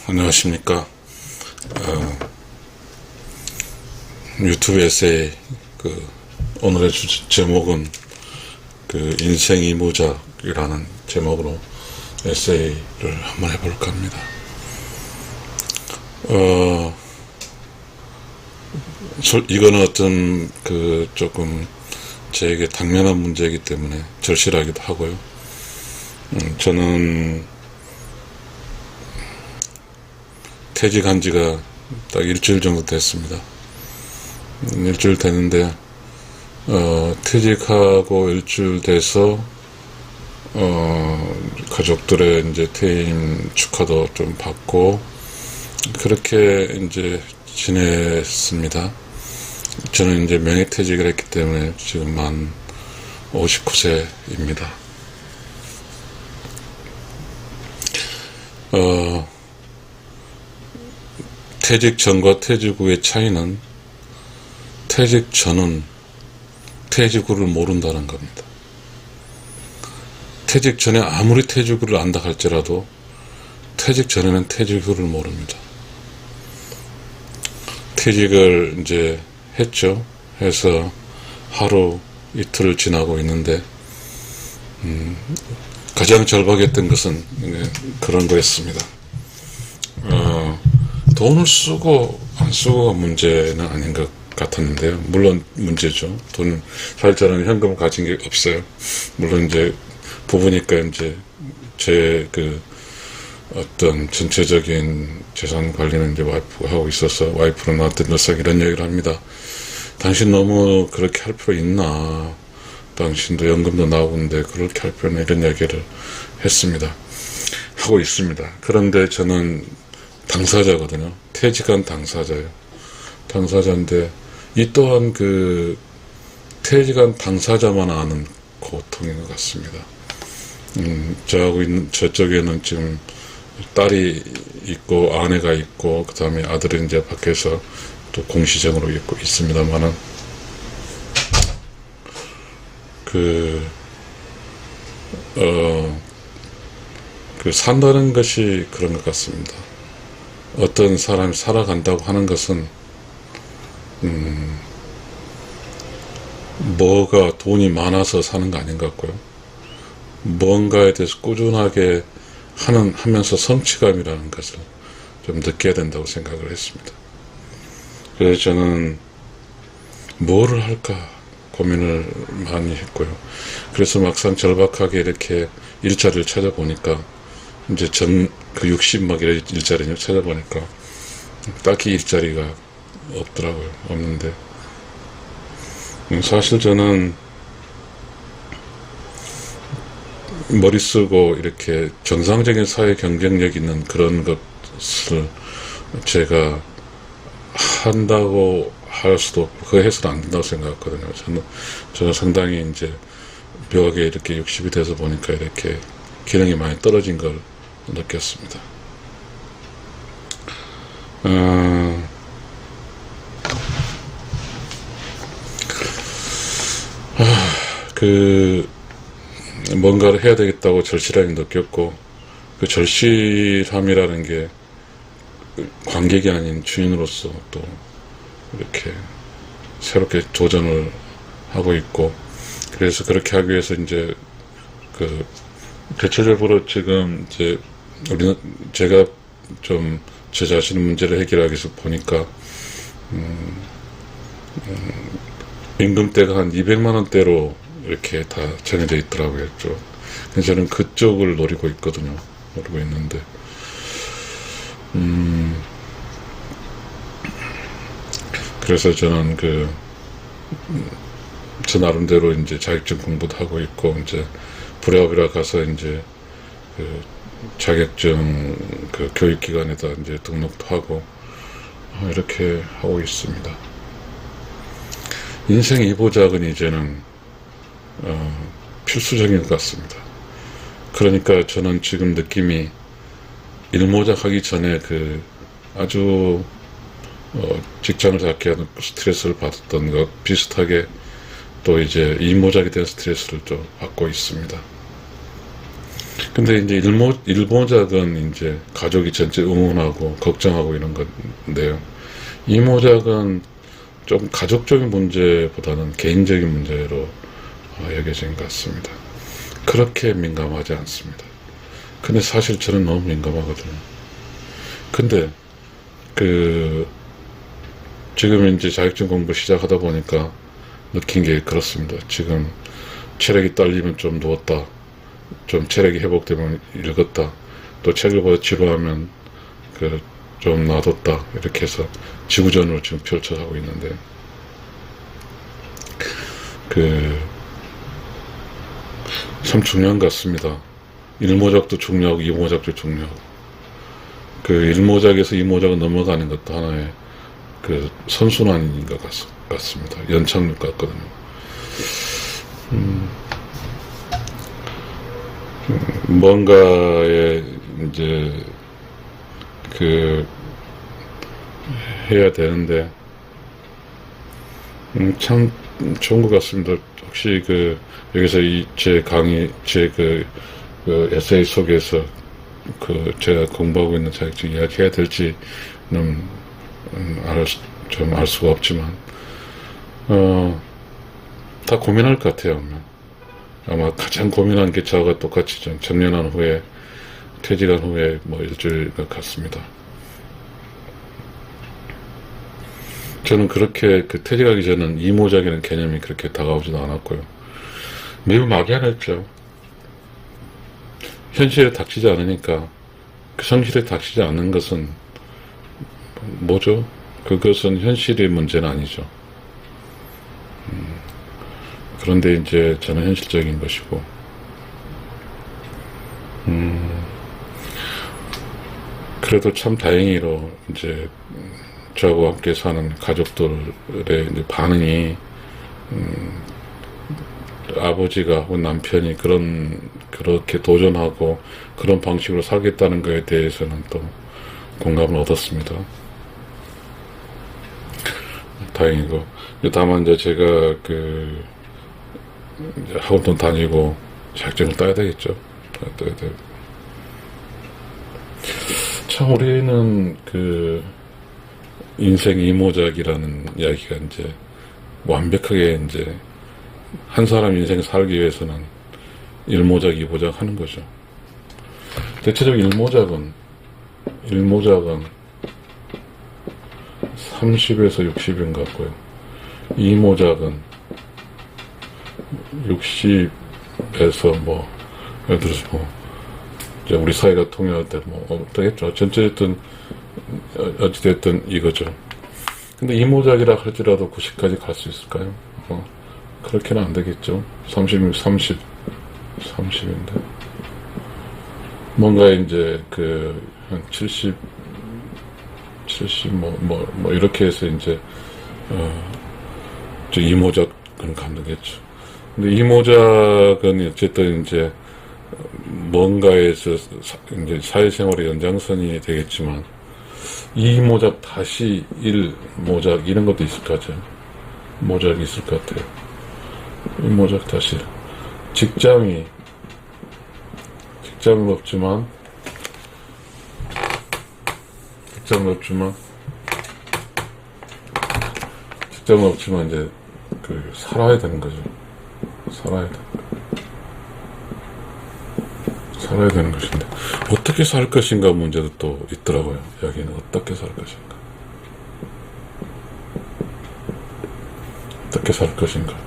안녕하십니까. 유튜브 에세이, 오늘의 제목은, 인생 이모작이라는 제목으로 에세이를 한번 해볼까 합니다. 이거는 어떤, 조금, 제게 당면한 문제이기 때문에 절실하기도 하고요. 저는, 퇴직한 지가 딱 일주일 정도 됐습니다. 일주일 됐는데, 퇴직하고 일주일 돼서, 가족들의 이제 퇴임 축하도 좀 받고, 그렇게 이제 지냈습니다. 저는 이제 명예퇴직을 했기 때문에 지금 만 59세입니다. 퇴직 전과 퇴직 후의 차이는 퇴직 전은 퇴직 후를 모른다는 겁니다. 퇴직 전에 아무리 퇴직 후를 안다 할지라도 퇴직 전에는 퇴직 후를 모릅니다. 퇴직을 이제 했죠. 해서 하루 이틀을 지나고 있는데 가장 절박했던 것은 그런 거였습니다. 돈을 쓰고 안 쓰고가 문제는 아닌 것 같았는데요. 물론 문제죠. 사실 저는 현금을 가진 게 없어요. 물론 이제 부부니까 이제 제 어떤 전체적인 재산 관리는 이제 와이프가 하고 있어서 와이프는 나한테 늘상 이런 얘기를 합니다. 당신 너무 그렇게 할 필요 있나? 당신도 연금도 나오고 있는데 그렇게 할 필요는, 이런 얘기를 했습니다. 하고 있습니다. 그런데 저는 당사자거든요. 퇴직한 당사자예요. 당사자인데 이 또한 퇴직한 당사자만 아는 고통인 것 같습니다. 저하고 있는 저쪽에는 지금 딸이 있고 아내가 있고 그 다음에 아들이 이제 밖에서 또 공시생으로 있고 있습니다만은 산다는 것이 그런 것 같습니다. 어떤 사람이 살아간다고 하는 것은 뭐가 돈이 많아서 사는 거 아닌 것 같고요. 뭔가에 대해서 꾸준하게 하면서 성취감이라는 것을 좀 느껴야 된다고 생각을 했습니다. 그래서 저는 뭐를 할까 고민을 많이 했고요. 그래서 막상 절박하게 이렇게 일자리를 찾아보니까 이제 60막 이런 일자리를 찾아보니까 딱히 일자리가 없더라고요. 없는데 사실 저는 머리 쓰고 이렇게 정상적인 사회 경쟁력 있는 그런 것을 제가 한다고 할 수도 없고 그거 해서는 안 된다고 생각했거든요. 저는 상당히 이제 묘하게 이렇게 60이 돼서 보니까 이렇게 기능이 많이 떨어진 걸 느꼈습니다. 뭔가를 해야 되겠다고 절실하게 느꼈고, 그 절실함이라는 게 관객이 아닌 주인으로서 또 이렇게 새롭게 도전을 하고 있고, 그래서 그렇게 하기 위해서 이제 대체적으로 지금 이제 제가 좀 제 자신의 문제를 해결하기 위해서 보니까 임금대가 한 200만 원대로 이렇게 다 정해져 있더라고요. 그래서 저는 그쪽을 노리고 있거든요. 노리고 있는데 그래서 저는 저 나름대로 이제 자격증 공부도 하고 있고, 이제 부랴부랴 가서 이제 자격증 교육기관에다 이제 등록도 하고 이렇게 하고 있습니다. 인생 2보작은 이제는 필수적인 것 같습니다. 그러니까 저는 지금 느낌이 1모작 하기 전에 아주 직장을 잡게 하는 스트레스를 받았던 것 비슷하게 또 이제 2모작에 대한 스트레스를 좀 받고 있습니다. 근데 이제 일모작은 이제 가족이 전체 응원하고 걱정하고 이런 건데요. 이모작은 좀 가족적인 문제보다는 개인적인 문제로 여겨진 것 같습니다. 그렇게 민감하지 않습니다. 근데 사실 저는 너무 민감하거든요. 근데 지금 이제 자격증 공부 시작하다 보니까 느낀 게 그렇습니다. 지금 체력이 딸리면 좀 누웠다, 좀 체력이 회복되면 읽었다, 또 책을 보다 지루하면 좀 놔뒀다, 이렇게 해서 지구전으로 지금 펼쳐가고 있는데, 참 중요한 것 같습니다. 일모작도 중요하고 이모작도 중요하고, 일모작에서 이모작을 넘어가는 것도 하나의 선순환인 것 같습니다. 연착륙 같거든요. 뭔가에 이제 해야 되는데, 참 좋은 것 같습니다. 혹시 여기서 제 강의, 제 에세이 속에서 제가 공부하고 있는 자격증 이야기해야 될지는 좀 알 수가 없지만, 다 고민할 것 같아요. 아마 가장 고민한 게 저와 똑같이 좀 정년한 후에, 퇴직한 후에 일주일 같습니다. 저는 그렇게 퇴직하기 전은 이모작이라는 개념이 그렇게 다가오지도 않았고요. 매우 막연했죠. 현실에 닥치지 않으니까, 현실에 닥치지 않는 것은 뭐죠? 그것은 현실의 문제는 아니죠. 그런데 이제 저는 현실적인 것이고, 그래도 참 다행히로 이제 저하고 함께 사는 가족들의 이제 반응이, 아버지가 혹은 남편이 그렇게 도전하고 그런 방식으로 살겠다는 것에 대해서는 또 공감을 얻었습니다. 다행이고, 다만 이제 제가 이제 학원도 다니고 자격증을 따야 되겠죠. 따야 되고. 참 우리는 인생 이모작이라는 이야기가 이제 완벽하게 이제 한 사람 인생 살기 위해서는 일모작, 이모작 하는 거죠. 대체적 일모작은 30에서 60인 것 같고요. 이모작은 60에서 예를 들어서 이제 우리 사이가 통일할 때 어떠겠죠. 어쨌든 이거죠. 근데 이모작이라 할지라도 90까지 갈 수 있을까요? 그렇게는 안 되겠죠. 30인데. 뭔가 이제 한 70 이렇게 해서 이제 이모작은 가능하겠죠. 근데 이모작은 어쨌든 이제 뭔가에서 이제 사회생활의 연장선이 되겠지만, 이모작 다시 1모작 이런 것도 있을 것 같아요. 모작이 있을 것 같아요. 이모작 다시 직장은 없지만 이제 살아야 되는 거죠. 살아야 되는 것인데, 어떻게 살 것인가 문제도 또 있더라고요. 여기는 어떻게 살 것인가. 어떻게 살 것인가.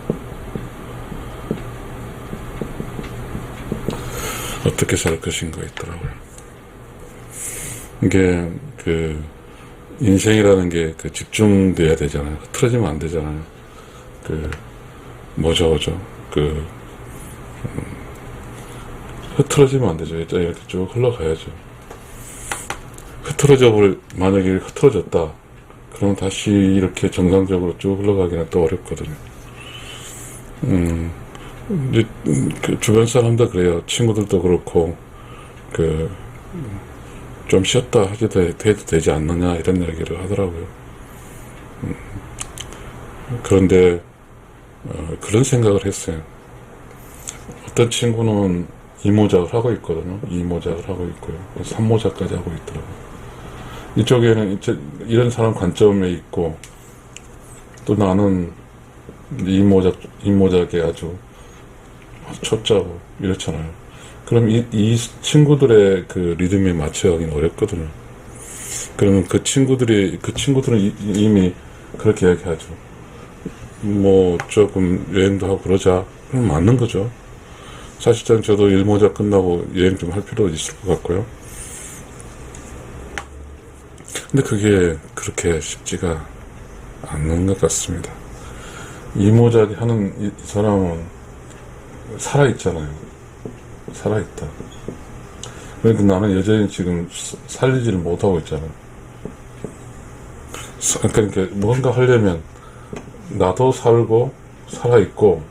어떻게 살 것인가 있더라고요. 이게 인생이라는 게 집중돼야 되잖아요. 흐트러지면 안 되잖아요. 흐트러지면 안 되죠. 이렇게 쭉 흘러가야죠. 만약에 흐트러졌다, 그럼 다시 이렇게 정상적으로 쭉 흘러가기는 또 어렵거든요. 이제 주변 사람도 그래요. 친구들도 그렇고, 좀 쉬었다 해도 되지 않느냐, 이런 이야기를 하더라고요. 그런데, 그런 생각을 했어요. 어떤 친구는 2모작을 하고 있거든요. 2모작을 하고 있고요. 3모작까지 하고 있더라고요. 이쪽에는 이런 사람 관점에 있고, 또 나는 2모작에 아주 초짜고 이렇잖아요. 그럼 이 친구들의 그 리듬에 맞춰가기는 어렵거든요. 그러면 그 친구들은 이미 그렇게 이야기하죠. 뭐 조금 여행도 하고 그러자. 그럼 맞는 거죠. 사실상 저도 1모작 끝나고 여행 좀 할 필요도 있을 것 같고요. 근데 그게 그렇게 쉽지가 않는 것 같습니다. 2모작 하는 이 사람은 살아있잖아요. 살아있다. 그러니까 나는 여전히 지금 살리지를 못하고 있잖아요. 그러니까 뭔가 하려면 나도 살고 살아있고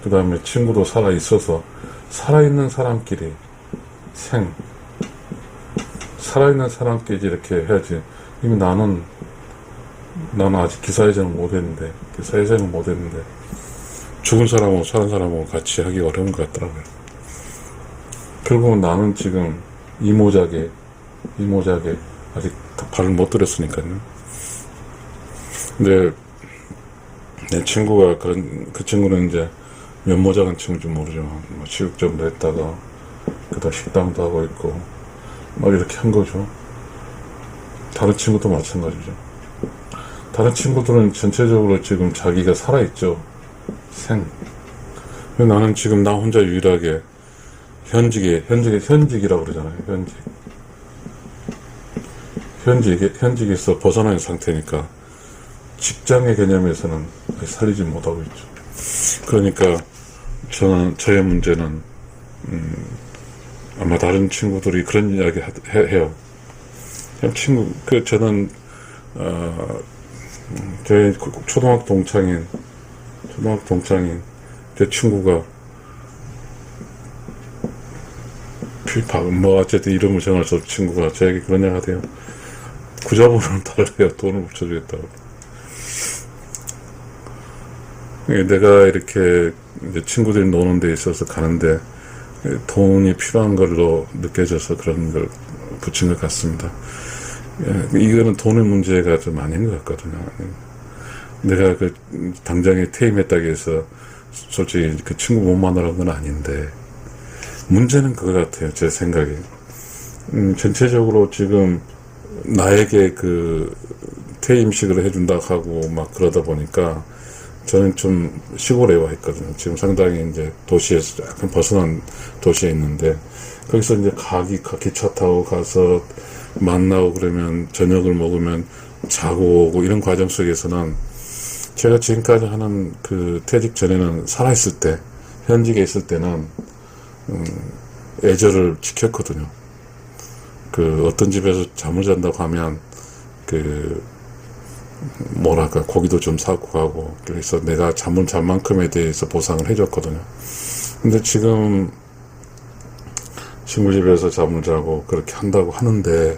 그 다음에 친구도 살아있어서 살아있는 사람끼리 살아있는 사람끼리 이렇게 해야지. 이미 나는 아직 기사회생을 못했는데 죽은 사람하고 사는 사람하고 같이 하기 어려운 것 같더라고요. 결국은 나는 지금 이모작에 아직 발을 못 들였으니까요. 근데 내 친구가 그 친구는 이제 몇 모작한 친구인지 모르죠. 뭐 체육점도 했다가 그다음 식당도 하고 있고 막 이렇게 한 거죠. 다른 친구도 마찬가지죠. 다른 친구들은 전체적으로 지금 자기가 살아있죠. 나는 지금 나 혼자 유일하게 현직이라고 그러잖아요. 현직에서 벗어난 상태니까 직장의 개념에서는 살리지 못하고 있죠. 그러니까 저의 문제는 아마 다른 친구들이 그런 이야기 해요. 저는 제 초등학교 동창인 제 친구가 뭐 어쨌든 이름을 정할 수 없는 친구가 저에게 그런 얘기 하대요. 구자본은 달래요. 돈을 붙여주겠다고. 내가 이렇게 이제 친구들이 노는 데 있어서 가는데 돈이 필요한 걸로 느껴져서 그런 걸 붙인 것 같습니다. 이거는 돈의 문제가 좀 아닌 것 같거든요. 내가 당장에 퇴임했다고 해서 솔직히 그 친구 못 만나라는 건 아닌데 문제는 그거 같아요. 제 생각에. 전체적으로 지금 나에게 퇴임식을 해준다 하고 막 그러다 보니까 저는 좀 시골에 와 있거든요. 지금 상당히 이제 도시에서 약간 벗어난 도시에 있는데 거기서 이제 기차 타고 가서 만나고 그러면 저녁을 먹으면 자고 오고 이런 과정 속에서는 제가 지금까지 하는 퇴직 전에는 살아있을 때 현직에 있을 때는 애절을 지켰거든요. 어떤 집에서 잠을 잔다고 하면 고기도 좀 사고 가고 그래서 내가 잠을 잔 만큼에 대해서 보상을 해줬거든요. 근데 지금 친구 집에서 잠을 자고 그렇게 한다고 하는데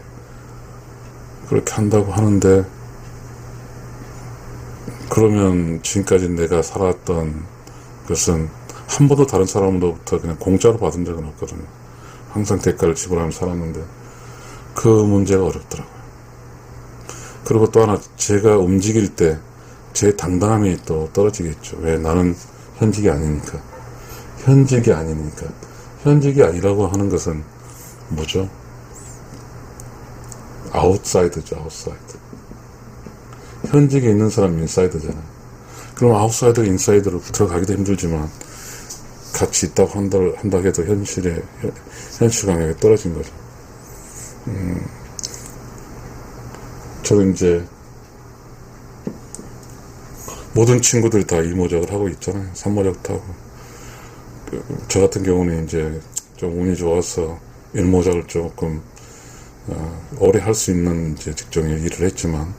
그러면 지금까지 내가 살았던 것은 한 번도 다른 사람으로부터 그냥 공짜로 받은 적은 없거든요. 항상 대가를 지불하면서 살았는데 그 문제가 어렵더라고요. 그리고 또 하나 제가 움직일 때 제 당당함이 또 떨어지겠죠. 왜? 나는 현직이 아니니까. 현직이 아니라고 하는 것은 뭐죠? 아웃사이드죠. 아웃사이드. 현직에 있는 사람이 인사이드잖아요. 그럼 아웃사이드, 인사이드로 들어가기도 힘들지만 같이 있다고 한다 해도 현실 강력이 떨어진 거죠. 저는 이제 모든 친구들이 다 2모작을 하고 있잖아요. 3모작도 하고. 저 같은 경우는 이제 좀 운이 좋아서 1모작을 조금 오래 할 수 있는 이제 직종에 일을 했지만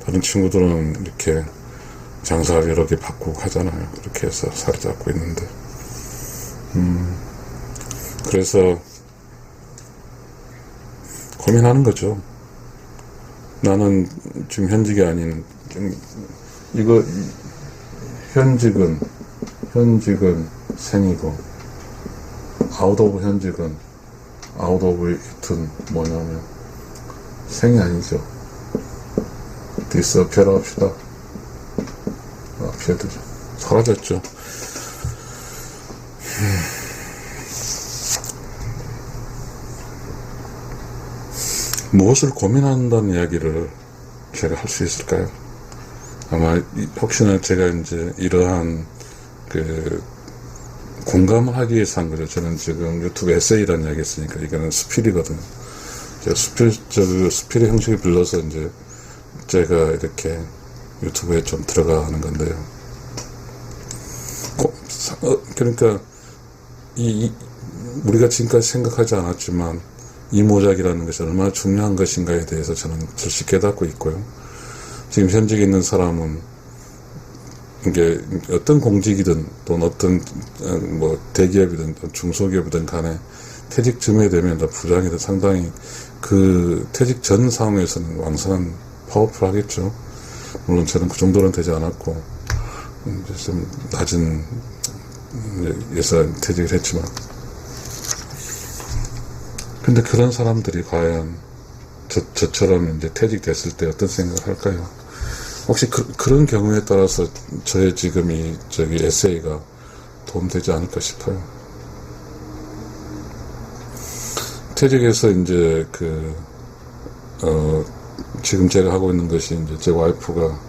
다른 친구들은 이렇게 장사를 여러 개 바꾸고 하잖아요. 그렇게 해서 살이 잡고 있는데 그래서 고민하는 거죠. 나는 지금 현직이 아닌 현직은 생이고 아웃 오브 현직은 아웃 오브 이트는 뭐냐면 생이 아니죠. 디스어피어라 합시다. 피해드죠. 사라졌죠. 무엇을 고민한다는 이야기를 제가 할 수 있을까요? 아마 혹시나 제가 이제 이러한 그 공감을 하기 위해서 한 거죠. 저는 지금 유튜브 에세이라는 이야기 했으니까 이거는 스필이거든요. 제가 스필의 형식을 빌려서 이제 제가 이렇게 유튜브에 좀 들어가는 건데요. 그러니까 우리가 지금까지 생각하지 않았지만 이 모작이라는 것이 얼마나 중요한 것인가에 대해서 저는 절실히 깨닫고 있고요. 지금 현직에 있는 사람은 이게 어떤 공직이든 또는 어떤 뭐 대기업이든 중소기업이든 간에 퇴직 즈음에 되면 부장이든 상당히 그 퇴직 전 상황에서는 왕성한 파워풀하겠죠. 물론 저는 그 정도는 되지 않았고 이제 좀 낮은 예산 퇴직을 했지만, 근데 그런 사람들이 과연 저처럼 이제 퇴직됐을 때 어떤 생각을 할까요? 혹시 그런 경우에 따라서 저의 지금 에세이가 도움되지 않을까 싶어요. 퇴직해서 이제 지금 제가 하고 있는 것이 이제 제 와이프가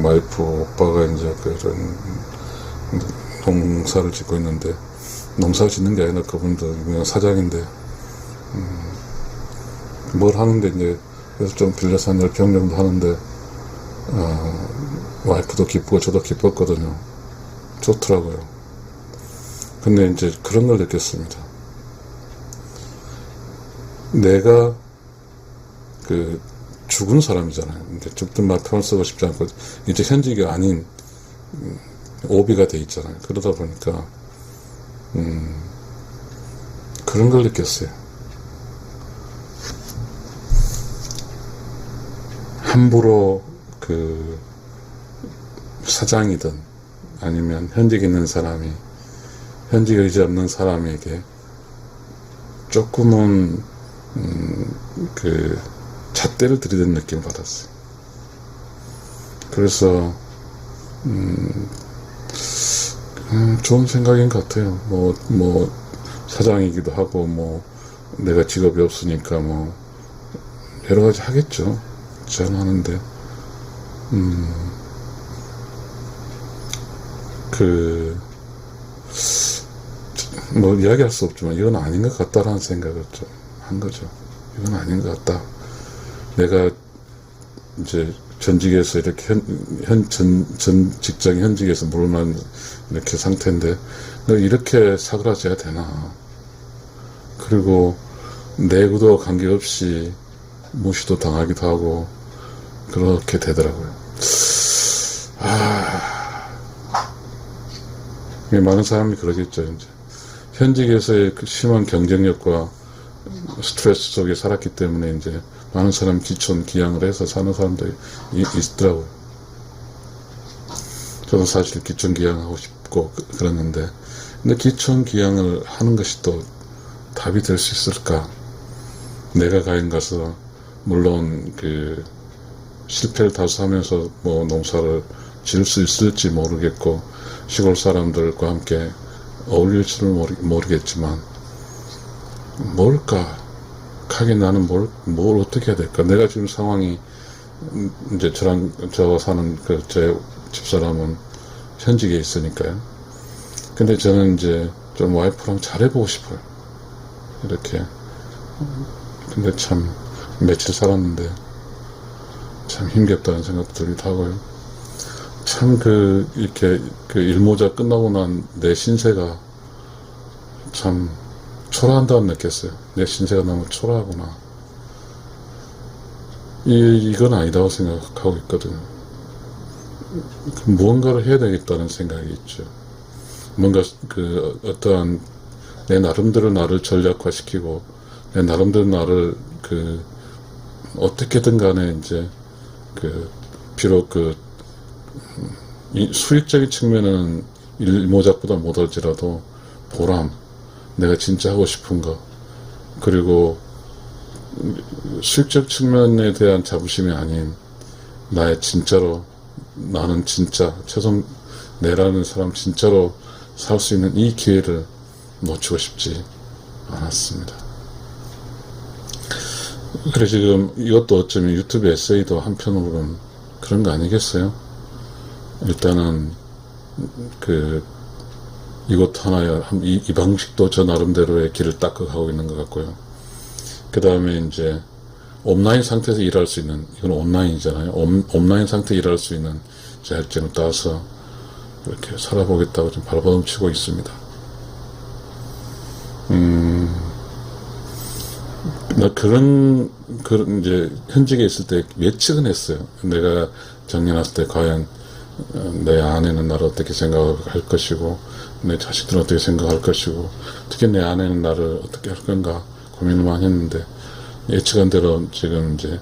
와이프 오빠가 이제 그런 농사를 짓고 있는데, 농사를 짓는 게 아니라 그분도 그냥 사장인데, 뭘 하는데 이제 그래서 좀 빌려서 한 10평 정도 하는데, 와이프도 기쁘고 저도 기뻤거든요. 좋더라고요. 근데 이제 그런 걸 느꼈습니다. 내가 죽은 사람이잖아요. 이제 죽든 말 표현 쓰고 싶지 않고, 이제 현직이 아닌 오비가 돼 있잖아요. 그러다 보니까, 그런 걸 느꼈어요. 함부로 사장이든 아니면 현직에 있는 사람이 현직에 의지 없는 사람에게 조금은 잣대를 들이댄 느낌을 받았어요. 그래서 좋은 생각인 것 같아요. 뭐 사장이기도 하고 뭐 내가 직업이 없으니까 뭐 여러 가지 하겠죠. 저는 하는데 뭐 이야기할 수 없지만 이건 아닌 것 같다라는 생각을 좀 한 거죠. 이건 아닌 것 같다. 내가 이제 전직에서 이렇게 전 직장 현직에서 물만 이렇게 상태인데 내가 이렇게 사그라져야 되나. 그리고 내구도 관계없이 무시도 당하기도 하고 그렇게 되더라고요. 많은 사람이 그러겠죠. 이제 현직에서의 심한 경쟁력과 스트레스 속에 살았기 때문에 이제 많은 사람이 기촌기양을 해서 사는 사람들이 있더라고요. 저도 사실 기촌기양하고 싶고 그랬는데, 근데 기촌기양을 하는 것이 또 답이 될 수 있을까? 내가 가인 가서 물론 실패를 다수하면서 뭐 농사를 지을 수 있을지 모르겠고 시골 사람들과 함께 어울릴지는 모르겠지만 뭘까? 하긴 나는 뭘 어떻게 해야 될까? 내가 지금 상황이 이제 저와 사는 제 집사람은 현직에 있으니까요. 근데 저는 이제 좀 와이프랑 잘해보고 싶어요. 이렇게. 근데 참 며칠 살았는데 참 힘겹다는 생각도 들기도 하고요. 참 이렇게 일모자 끝나고 난 내 신세가 참 초라한다고 느꼈어요. 내 신세가 너무 초라하구나. 이건 아니다고 생각하고 있거든요. 무언가를 해야 되겠다는 생각이 있죠. 뭔가 어떠한 내 나름대로 나를 전략화시키고 내 나름대로 나를 어떻게든 간에 이제 비록 수익적인 측면은 일모작보다 못할지라도 보람, 내가 진짜 하고 싶은 거, 그리고 수익적 측면에 대한 자부심이 아닌 나의 진짜로 나는 진짜 최선 내라는 사람 진짜로 살 수 있는 이 기회를 놓치고 싶지 않았습니다. 그래 지금 이것도 어쩌면 유튜브 에세이도 한편으로는 그런 거 아니겠어요? 일단은 이것 하나야 이 방식도 저 나름대로의 길을 닦아가고 있는 것 같고요. 그 다음에 이제 온라인 상태에서 일할 수 있는, 이건 온라인이잖아요. 온라인 상태에서 일할 수 있는 자격증을 따서 이렇게 살아보겠다고 좀 발버둥 치고 있습니다. 나 이제 현직에 있을 때 예측은 했어요. 내가 정년 왔을 때 과연 내 아내는 나를 어떻게 생각할 것이고, 내 자식들은 어떻게 생각할 것이고, 특히 내 아내는 나를 어떻게 할 건가 고민을 많이 했는데, 예측한 대로 지금 이제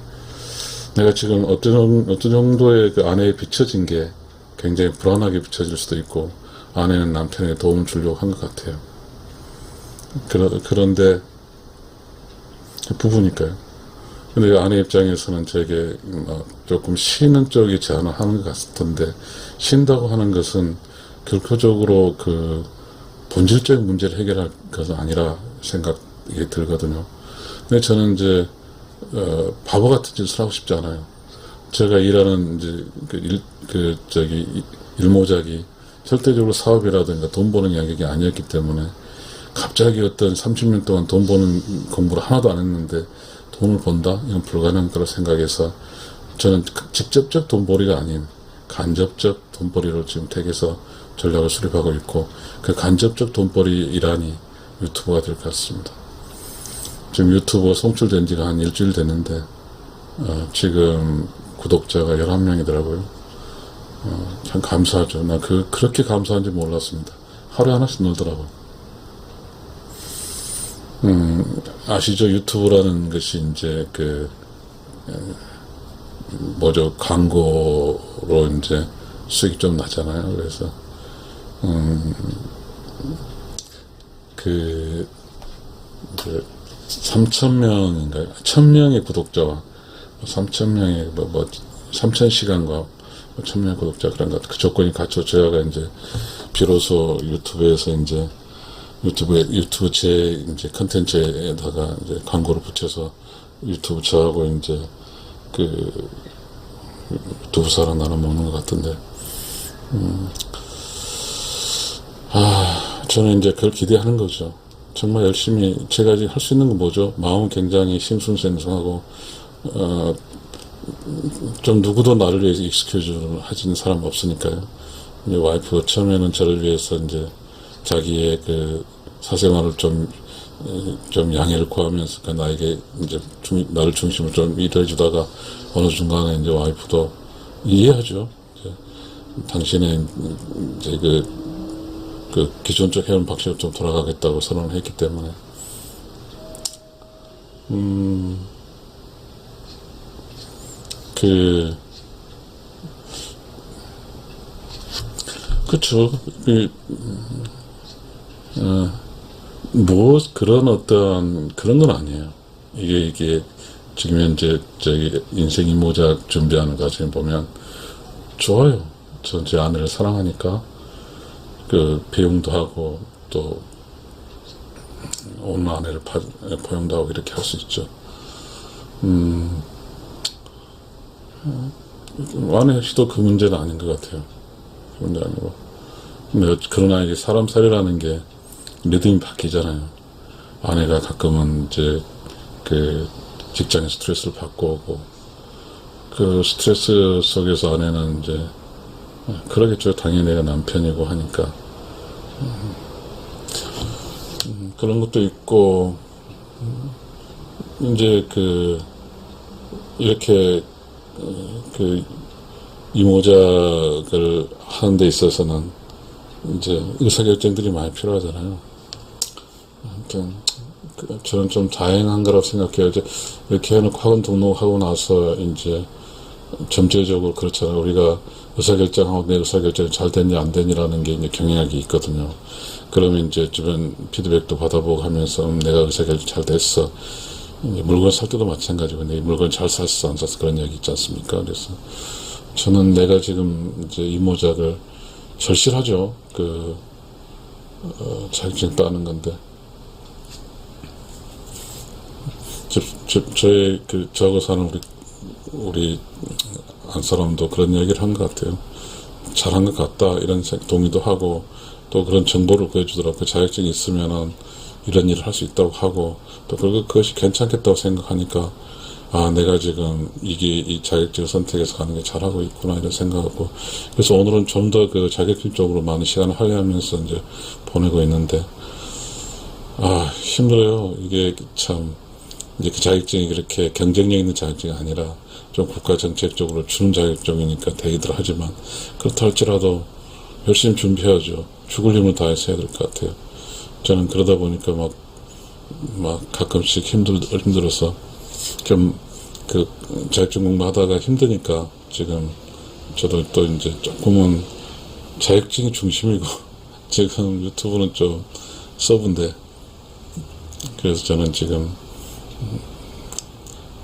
내가 지금 어떤 정도의 그 아내에 비춰진 게 굉장히 불안하게 비춰질 수도 있고, 아내는 남편에게 도움을 주려고 한 것 같아요. 그런데 부부니까요. 근데 아내 입장에서는 제게 조금 쉬는 쪽에 제안을 하는 것 같던데, 쉰다고 하는 것은 결과적으로 그 본질적인 문제를 해결할 것은 아니라 생각이 들거든요. 근데 저는 이제 바보 같은 짓을 하고 싶지 않아요. 제가 일하는 이제 일모작이 절대적으로 사업이라든가 돈 버는 영역이 아니었기 때문에, 갑자기 어떤 30년 동안 돈 버는 공부를 하나도 안 했는데 돈을 번다? 이건 불가능한 거라 생각해서 저는 직접적 돈벌이가 아닌 간접적 돈벌이로 지금 택해서 전략을 수립하고 있고, 그 간접적 돈벌이 일환이 유튜버가 될 것 같습니다. 지금 유튜버 송출된 지가 한 일주일 됐는데 지금 구독자가 11명이더라고요. 참 감사하죠. 나 그렇게 감사한지 몰랐습니다. 하루에 하나씩 늘더라고요. 아시죠? 유튜브라는 것이 이제 광고로 이제 수익이 좀 나잖아요. 그래서, 3,000명인가요? 1,000명의 구독자와 3,000명의 3,000시간과 1,000명의 구독자, 그런 것, 그 조건이 갖춰져야 이제 비로소 유튜브에서 이제 유튜브 제 이제 컨텐츠에다가 이제 광고를 붙여서 유튜브 저하고 이제 유튜브 사랑 나눠 먹는 것 같은데, 저는 이제 그걸 기대하는 거죠. 정말 열심히 제가 지금 할 수 있는 건 뭐죠? 마음은 굉장히 심순생성하고 좀 누구도 나를 위해서 하지는 사람 없으니까요. 이제 와이프 처음에는 저를 위해서 이제 자기의 사생활을 좀 양해를 구하면서 나에게 이제 나를 중심으로 좀 일해주다가 어느 순간에 이제 와이프도 이해하죠. 이제 당신의 이제 기존적 해온 방식으로 좀 돌아가겠다고 선언을 했기 때문에, 그쵸. 그런 건 아니에요. 이게 지금 현재 인생 이모작 준비하는 과정에 보면 좋아요. 전 제 아내를 사랑하니까 배웅도 하고 또 오는 아내를 포용도 하고 이렇게 할 수 있죠. 아내 역시도 그 문제는 아닌 것 같아요. 그 문제 아니고. 근데 그러나 이게 사람 살이라는 게 리듬이 바뀌잖아요. 아내가 가끔은 이제 직장에 스트레스를 받고 오고, 그 스트레스 속에서 아내는 이제 그러겠죠. 당연히 내가 남편이고 하니까. 그런 것도 있고, 이제 이렇게 이모작을 하는 데 있어서는 이제 의사결정들이 많이 필요하잖아요. 아무튼 저는 좀 다행한 거라고 생각해요. 이제 이렇게 해놓고 학원 등록하고 나서 이제 전체적으로 그렇잖아요. 우리가 의사결정하고 내 의사결정이 잘 됐냐 안 됐냐라는 게 이제 경향이 있거든요. 그러면 이제 주변 피드백도 받아보고 하면서 내가 의사결정 잘 됐어. 물건 살 때도 마찬가지고 내 물건 잘 샀어 안 샀어 그런 얘기 있지 않습니까? 그래서 저는 내가 지금 이제 이 모작을 절실하죠. 자격증 따는 건데 저의 저하고 사는 우리 안 사람도 그런 얘기를 한 것 같아요. 잘한 것 같다 이런 동의도 하고 또 그런 정보를 구해주더라고요. 자격증이 있으면은 이런 일을 할 수 있다고 하고 또 그것이 괜찮겠다고 생각하니까 아 내가 지금 이 자격증을 선택해서 가는 게 잘하고 있구나 이런 생각하고 그래서 오늘은 좀 더 그 자격증 쪽으로 많은 시간을 할애하면서 이제 보내고 있는데 아 힘들어요. 이게 참 이제 그 자격증이 그렇게 경쟁력 있는 자격증이 아니라 좀 국가 정책적으로 주는 자격증이니까 되기들 하지만 그렇다 할지라도 열심히 준비해야죠. 죽을 힘을 다해서 해야 될 것 같아요. 저는 그러다 보니까 막 가끔씩 힘들어서 좀 자격증 공부하다가 힘드니까 지금 저도 또 이제 조금은 자격증이 중심이고 지금 유튜브는 좀 서브인데 그래서 저는 지금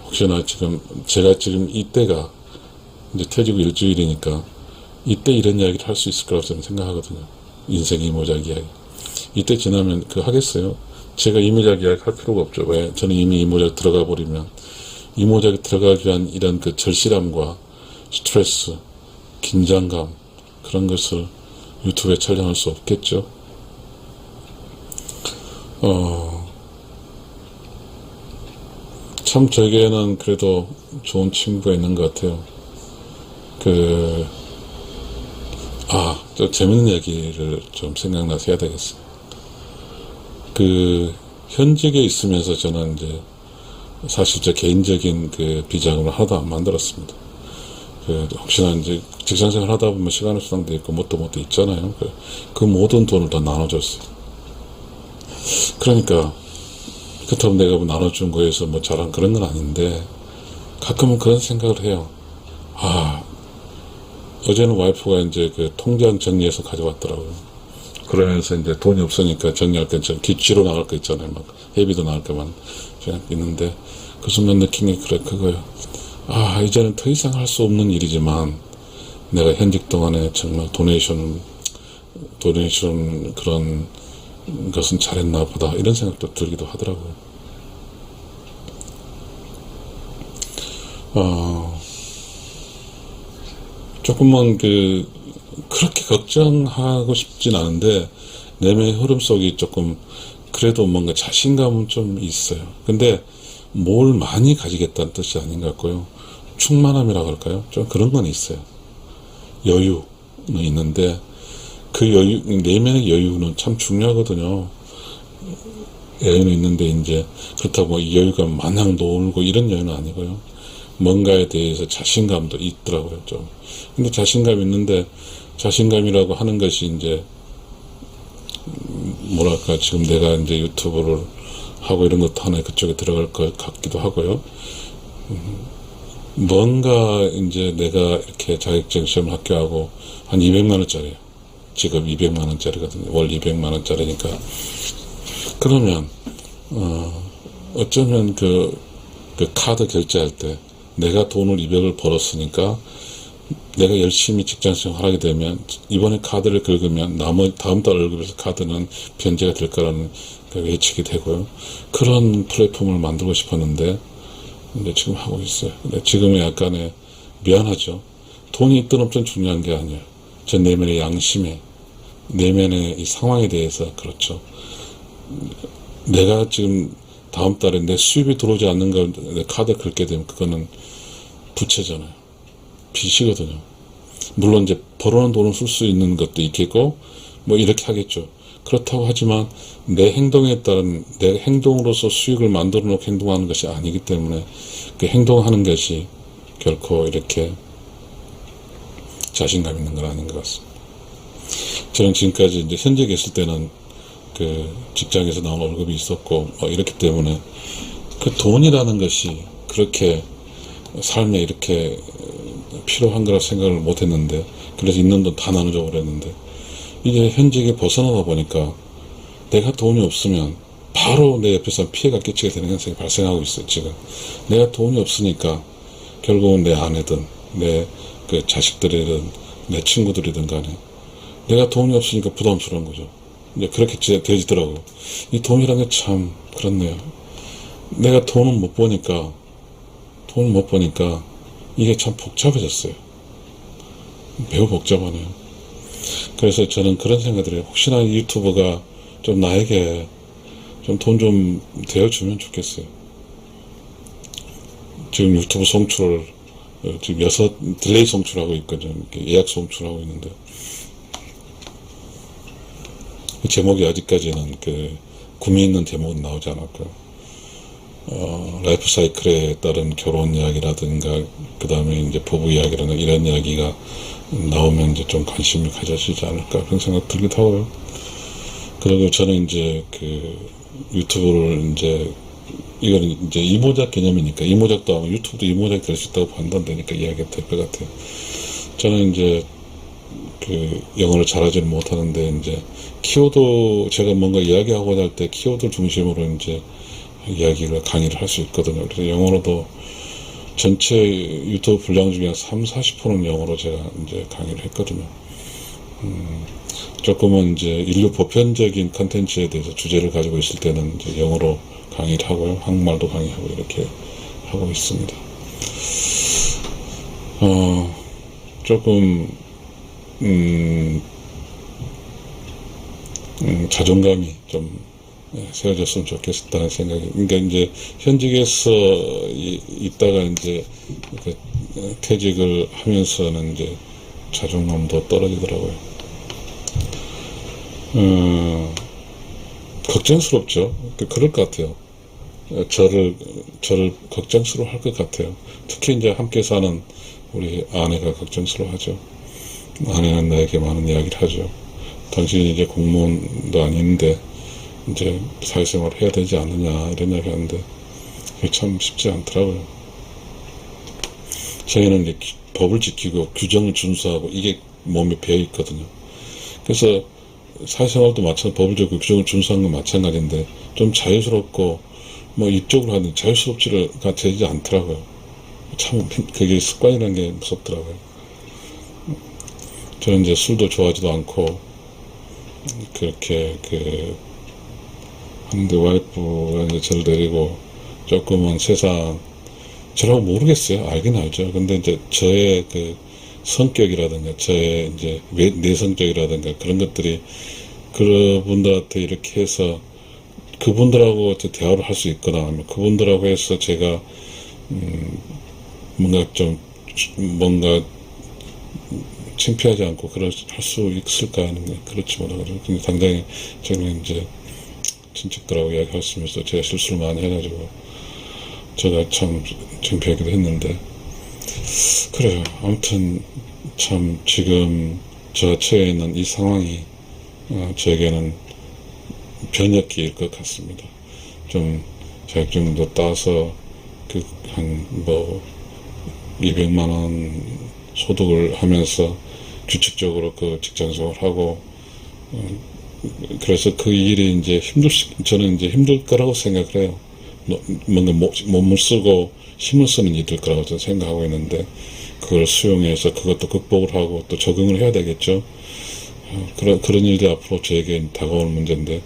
혹시나 제가 지금 이때가 이제 퇴직 후 일주일이니까 이때 이런 이야기를 할 수 있을 거라고 저는 생각하거든요. 인생 이모작 이야기. 이때 지나면 하겠어요? 제가 이모작 이야기 할 필요가 없죠. 왜? 저는 이미 이모작 들어가 버리면 이모작에 들어가기 위한 이런 절실함과 스트레스, 긴장감 그런 것을 유튜브에 촬영할 수 없겠죠. 참 저에게는 그래도 좋은 친구가 있는 것 같아요. 또 재밌는 얘기를 좀 생각나서 해야 되겠어요. 현직에 있으면서 저는 이제 사실 제 개인적인 비자금을 하나도 안 만들었습니다. 혹시나 이제 직장생활 하다 보면 시간의 수당도 있고 뭣도 있잖아요. 그 모든 돈을 다 나눠줬어요. 그러니까 그렇다고 내가 나눠준 거에서 잘한 그런 건 아닌데 가끔은 그런 생각을 해요. 어제는 와이프가 이제 통장 정리해서 가져왔더라고요. 그러면서 이제 돈이 없으니까 정리할 때 기치로 나갈 거 있잖아요. 막 회비도 나갈 것만 있는데 그 순간 느낀 게 그거예요. 이제는 더 이상 할 수 없는 일이지만 내가 현직 동안에 정말 도네이션 그런 것은 잘했나 보다 이런 생각도 들기도 하더라고요. 조금만 그렇게 걱정하고 싶진 않은데 내면의 흐름 속이 조금 그래도 뭔가 자신감은 좀 있어요. 근데 뭘 많이 가지겠다는 뜻이 아닌 것 같고요. 충만함이라고 할까요? 좀 그런 건 있어요. 여유는 있는데 그 내면의 여유는 참 중요하거든요. 여유는 있는데 이제 그렇다고 이 여유가 마냥 놀고 이런 여유는 아니고요. 뭔가에 대해서 자신감도 있더라고요, 좀. 근데 자신감 있는데 자신감이라고 하는 것이 이제 뭐랄까 지금 내가 이제 유튜브를 하고 이런 것도 하나의 그쪽에 들어갈 것 같기도 하고요. 뭔가 이제 내가 이렇게 자격증 시험을 합격하고 한 200만 원짜리예요. 지금 200만 원짜리거든요. 월 200만 원짜리니까. 그러면 어쩌면 그 카드 결제할 때 내가 돈을 200을 벌었으니까 내가 열심히 직장생활 하게 되면 이번에 카드를 긁으면 다음 달 월급에서 카드는 변제가 될 거라는 예측이 되고요. 그런 플랫폼을 만들고 싶었는데 근데 지금 하고 있어요. 근데 지금은 약간의 미안하죠. 돈이 있든 없든 중요한 게 아니에요. 제 내면의 양심에 내면의 이 상황에 대해서 그렇죠. 내가 지금 다음 달에 내 수입이 들어오지 않는 걸 내 카드 긁게 되면 그거는 부채잖아요. 빚이거든요. 물론 이제 벌어놓은 돈을 쓸 수 있는 것도 있겠고 이렇게 하겠죠. 그렇다고 하지만 내 행동에 따른 내 행동으로서 수익을 만들어 놓고 행동하는 것이 아니기 때문에 그 행동하는 것이 결코 이렇게 자신감 있는 건 아닌 것 같습니다. 저는 지금까지 이제 현직에 있을 때는 직장에서 나온 월급이 있었고 이렇기 때문에 그 돈이라는 것이 그렇게 삶에 이렇게 필요한 거라 생각을 못 했는데, 그래서 있는 돈 다 나눠줘 버렸는데, 이게 현직에 벗어나다 보니까 내가 돈이 없으면 바로 내 옆에서 피해가 끼치게 되는 현상이 발생하고 있어요, 지금. 내가 돈이 없으니까 결국은 내 아내든, 내 그 자식들이든, 내 친구들이든 간에 내가 돈이 없으니까 부담스러운 거죠. 이제 그렇게 되지더라고요. 이 돈이라는 게 참 그렇네요. 내가 돈을 못 버니까 이게 참 복잡해졌어요. 매우 복잡하네요. 그래서 저는 그런 생각들이, 혹시나 유튜버가 좀 나에게 좀 돈 좀 대어주면 좋겠어요. 지금 유튜브 송출을 지금 6 딜레이 송출하고 있거든요. 예약 송출하고 있는데, 제목이 아직까지는 그 구미 있는 제목은 나오지 않았고요. 라이프 사이클에 따른 결혼 이야기라든가, 그 다음에 이제 부부 이야기라든가 이런 이야기가 나오면 이제 좀 관심이 가져지지 않을까, 그런 생각 들기도 하고요. 그리고 저는 이제 그 유튜브를 이거는 이제 이모작 개념이니까, 이모작도 아마 유튜브도 이모작이 될 수 있다고 판단되니까 이야기가 될 것 같아요. 저는 이제 그 영어를 잘하지는 못하는데, 이제 키워드, 제가 뭔가 이야기하고자 할 때 키워드 중심으로 이제 이야기를, 강의를 할 수 있거든요. 그래서 영어로도 전체 유튜브 분량 중에 한 30-40%는 영어로 제가 이제 강의를 했거든요. 조금은 이제 인류 보편적인 컨텐츠에 대해서 주제를 가지고 있을 때는 이제 영어로 강의를 하고요. 한국말도 강의하고 이렇게 하고 있습니다. 조금, 자존감이 좀 세워졌으면 좋겠다는 생각이, 그러니까 이제 현직에서 있다가 이제 그 퇴직을 하면서는 이제 자존감도 떨어지더라고요. 걱정스럽죠. 그럴 것 같아요. 저를 걱정스러워 할 것 같아요. 특히 이제 함께 사는 우리 아내가 걱정스러워 하죠. 아내는 나에게 많은 이야기를 하죠. 당신이 이제 공무원도 아닌데 이제 사회생활을 해야 되지 않느냐, 이런 이야기 하는데, 그게 참 쉽지 않더라고요. 저희는 이제 법을 지키고 규정을 준수하고 이게 몸에 배어 있거든요. 그래서 사회생활도 법을 지키고 규정을 준수하는 건 마찬가지인데, 좀 자유스럽고 뭐 이쪽으로 하는 자유스럽지가 되지 않더라고요. 참 그게 습관이라는 게 무섭더라고요. 저는 이제 술도 좋아하지도 않고 그렇게 하는데, 와이프가 이제 저를 데리고 조금은 세상, 저라고 모르겠어요. 알긴 알죠. 근데 이제 저의 그 성격이라든가, 저의 이제 내성적이라든가 그런 것들이 그분들한테 이렇게 해서 그분들하고 대화를 할 수 있거나, 그분들하고 해서 제가 뭔가 창피하지 않고 할 수 있을까 하는 게 그렇지 못하거든요. 근데 당장에 저는 이제 친척들하고 이야기하시면서 제가 실수를 많이 해가지고 제가 참 창피하기도 했는데, 그래요. 아무튼 참 지금 제가 처해 있는 이 상황이 저에게는 변혁기일 것 같습니다. 좀 자격증도 따서 한 200만 원 소득을 하면서 규칙적으로 그 직장생활을 하고, 그래서 그 일이 이제 저는 이제 힘들 거라고 생각을 해요. 뭔가 몸을 쓰고 힘을 쓰는 일일 거라고 저는 생각하고 있는데, 그걸 수용해서 그것도 극복을 하고 또 적응을 해야 되겠죠. 그런 일들이 앞으로 저에게 다가올 문제인데,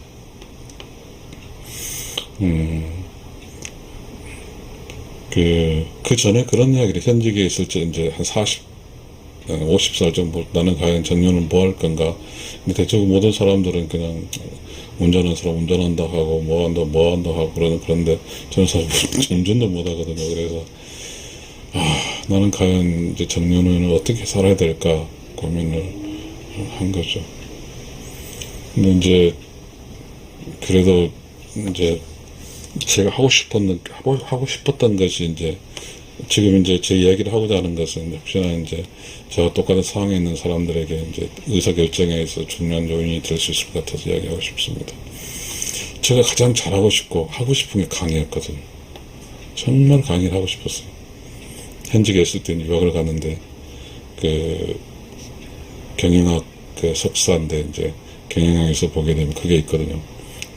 그 전에 그런 이야기를, 현직에 있을 때 이제 한 50살 정도, 나는 과연 정년을 뭐 할 건가. 근데 대체로 모든 사람들은 그냥 운전하는 사람 운전한다 하고, 뭐 한다 하고 그런데 저는 사실 운전도 못 하거든요. 그래서, 나는 과연 이제 정년 후에는 어떻게 살아야 될까 고민을 한 거죠. 근데 이제, 그래도 이제 제가 하고 싶었던 것이 이제, 지금 이제 제 이야기를 하고자 하는 것은, 혹시나 이제 저와 똑같은 상황에 있는 사람들에게 이제 의사결정에서 중요한 요인이 될 수 있을 것 같아서 이야기하고 싶습니다. 제가 가장 잘하고 싶고 하고 싶은 게 강의였거든요. 정말 강의를 하고 싶었어요. 현직에 있을 때는 유학을 갔는데 그 경영학 그 석사인데 이제 경영학에서 보게 되면 그게 있거든요.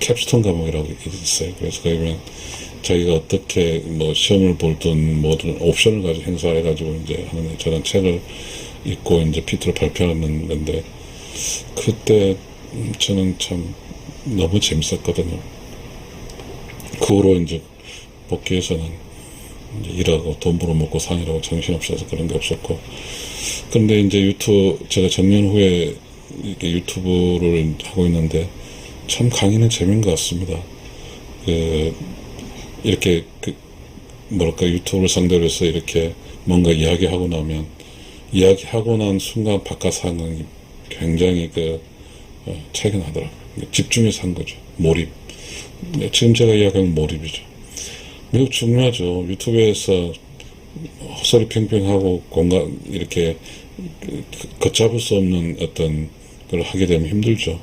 캡스톤 과목이라고 있어요. 그래서 그러면 자기가 어떻게 뭐 시험을 볼든 뭐든 옵션을 가지고 행사해가지고 이제 하는 저런 책을 읽고 이제 PT로 발표하는 건데 그때 저는 참 너무 재밌었거든요. 그 후로 이제 복귀해서는 이제 일하고 돈 벌어먹고 사느라고 정신없어서 그런 게 없었고, 그런데 이제 제가 정년 후에 이렇게 유튜브를 하고 있는데 참 강의는 재밌는 것 같습니다. 이렇게 뭐랄까 유튜브를 상대로 해서 이렇게 뭔가 이야기하고 나면 이야기하고 난 순간 바깥 상황이 굉장히 체계하더라고요. 집중해서 한 거죠. 몰입. 지금 제가 이야기하는 몰입이죠. 매우 중요하죠. 유튜브에서 헛소리 팽팽하고 공간 이렇게 걷잡을 수 없는 어떤 걸 하게 되면 힘들죠.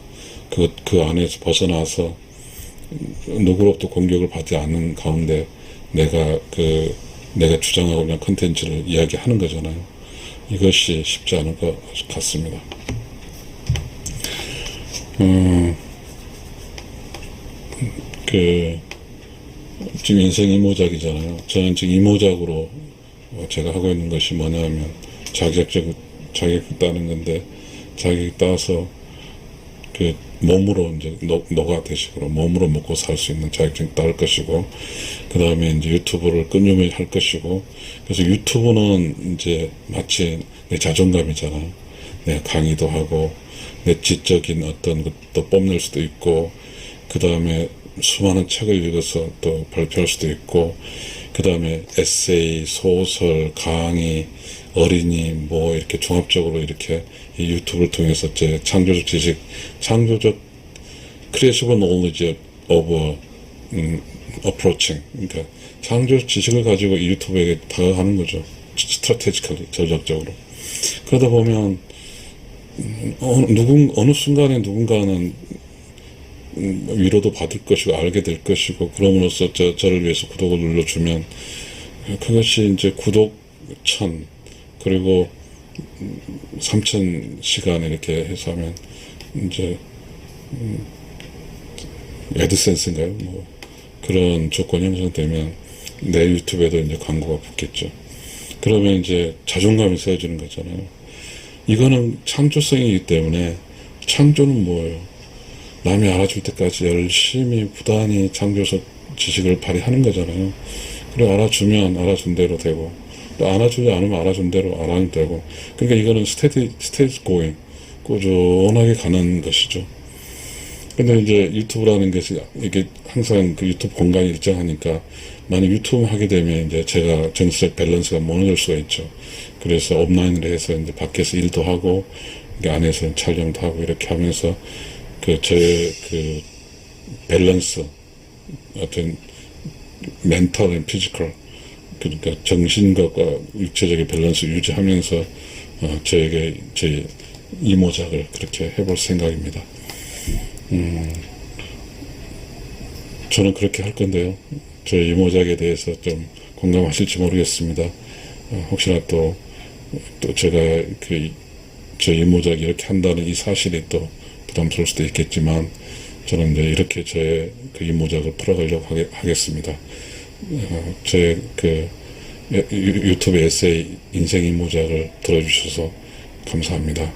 그 안에서 벗어나서 누구로부터 공격을 받지 않는 가운데 내가 주장하고 있는 컨텐츠를 이야기하는 거잖아요. 이것이 쉽지 않을 것 같습니다. 지금 인생 이모작이잖아요. 저는 지금 이모작으로 제가 하고 있는 것이 뭐냐면 자격 따는 건데, 자격 따서 몸으로 이제 노가 되식으로 몸으로 먹고 살 수 있는 자격증 따를 것이고, 그 다음에 이제 유튜브를 끊임없이 할 것이고, 그래서 유튜브는 이제 마치 내 자존감이잖아요. 내가 강의도 하고 내 지적인 어떤 것도 뽐낼 수도 있고, 그 다음에 수많은 책을 읽어서 또 발표할 수도 있고, 그 다음에 에세이, 소설, 강의, 어린이 뭐 이렇게 종합적으로 이렇게 이 유튜브를 통해서 제 창조적 creative knowledge of approaching, 그러니까 창조적 지식을 가지고 이 유튜브에게 다가가는 거죠. strategically, 전략적으로. 그러다 보면 어느 순간에 누군가는 위로도 받을 것이고 알게 될 것이고, 그럼으로써 저를 위해서 구독을 눌러주면 그것이 이제 구독 1000 그리고 3000시간 이렇게 해서 하면 이제 애드센스인가요? 뭐 그런 조건이 형성되면 내 유튜브에도 이제 광고가 붙겠죠. 그러면 이제 자존감이 세워지는 거잖아요. 이거는 창조성이기 때문에, 창조는 뭐예요? 남이 알아줄 때까지 열심히 부단히 창조적 지식을 발휘하는 거잖아요. 그리고 알아주면 알아준 대로 되고, 또 알아주지 않으면 알아준 대로 알아는 되고, 그러니까 이거는 스테이지 고잉, 꾸준하게 가는 것이죠. 근데 이제 유튜브라는 것이 이게 항상 그 유튜브 공간이 일정하니까, 만약 유튜브 하게 되면 이제 제가 정치적 밸런스가 무너질 수가 있죠. 그래서 온라인으로 해서 이제 밖에서 일도 하고, 안에서 촬영도 하고 이렇게 하면서 저의 밸런스, 어떤 멘탈 앤 피지컬, 그러니까 정신과 육체적인 밸런스 유지하면서 제 이모작을 그렇게 해볼 생각입니다. 저는 그렇게 할 건데요. 저 이모작에 대해서 좀 공감하실지 모르겠습니다. 혹시나 또 제가 저 이모작이 이렇게 한다는 이 사실이 또 부담스러울 수도 있겠지만, 저는 이제 이렇게 저의 이모작을 풀어가려고 하겠습니다. 제 유튜브 에세이 인생 이모작을 들어주셔서 감사합니다.